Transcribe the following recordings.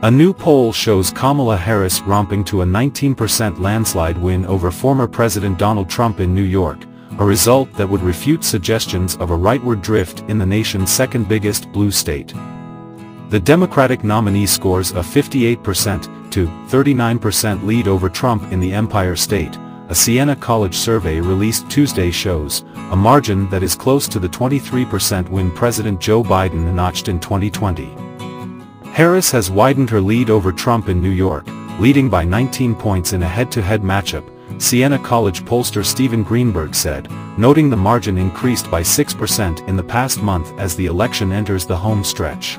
A new poll shows Kamala Harris romping to a 19% landslide win over former President Donald Trump in New York, a result that would refute suggestions of a rightward drift in the nation's second biggest blue state. The Democratic nominee scores a 58% to 39% lead over Trump in the Empire State. A Siena College survey released Tuesday shows a margin that is close to the 23% win President Joe Biden notched in 2020. Harris has widened her lead over Trump in New York, leading by 19 points in a head-to-head matchup, Siena College pollster Steven Greenberg said, noting the margin increased by 6% in the past month as the election enters the home stretch.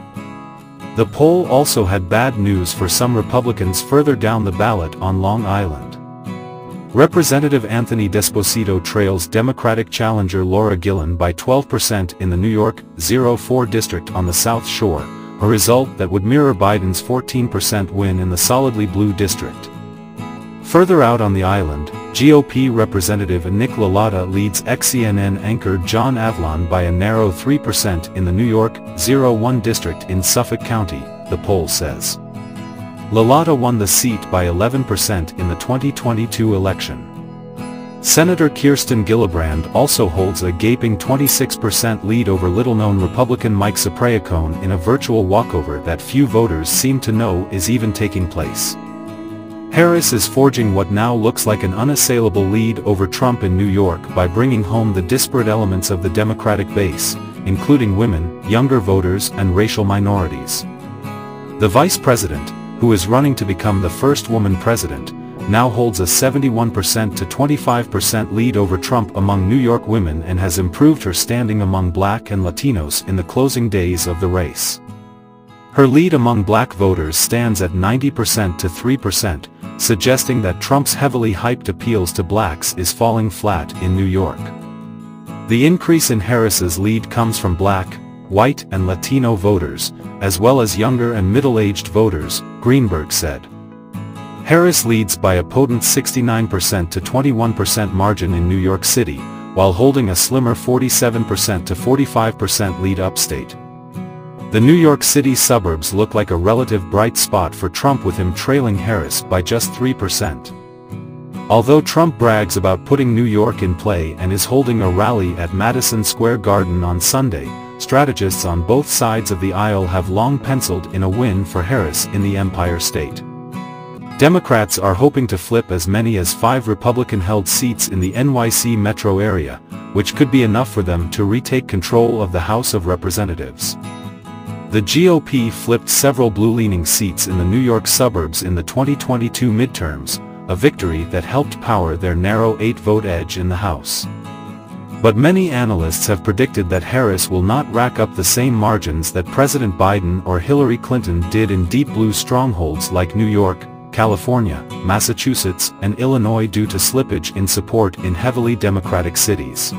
The poll also had bad news for some Republicans further down the ballot on Long Island. Representative Anthony Desposito trails Democratic challenger Laura Gillen by 12% in the New York 04 district on the South Shore, a result that would mirror Biden's 14% win in the solidly blue district. Further out on the island, GOP Representative Nick LaLotta leads ex-CNN anchor John Avlon by a narrow 3% in the New York 01 district in Suffolk County, the poll says. LaLotta won the seat by 11% in the 2022 election. Senator Kirsten Gillibrand also holds a gaping 26% lead over little-known Republican Mike Cipriacone in a virtual walkover that few voters seem to know is even taking place. Harris is forging what now looks like an unassailable lead over Trump in New York by bringing home the disparate elements of the Democratic base, including women, younger voters, and racial minorities. The vice president, who is running to become the first woman president, now holds a 71% to 25% lead over Trump among New York women and has improved her standing among Black and Latinos in the closing days of the race. Her lead among Black voters stands at 90% to 3%, suggesting that Trump's heavily hyped appeals to Blacks is falling flat in New York. The increase in Harris's lead comes from Black, white and Latino voters, as well as younger and middle-aged voters, Greenberg said. Harris leads by a potent 69% to 21% margin in New York City, while holding a slimmer 47% to 45% lead upstate. The New York City suburbs look like a relative bright spot for Trump, with him trailing Harris by just 3%. Although Trump brags about putting New York in play and is holding a rally at Madison Square Garden on Sunday, strategists on both sides of the aisle have long penciled in a win for Harris in the Empire State. Democrats are hoping to flip as many as 5 Republican-held seats in the NYC metro area, which could be enough for them to retake control of the House of Representatives. The GOP flipped several blue-leaning seats in the New York suburbs in the 2022 midterms, a victory that helped power their narrow 8-vote edge in the House. But many analysts have predicted that Harris will not rack up the same margins that President Biden or Hillary Clinton did in deep blue strongholds like New York, California, Massachusetts, and Illinois due to slippage in support in heavily Democratic cities.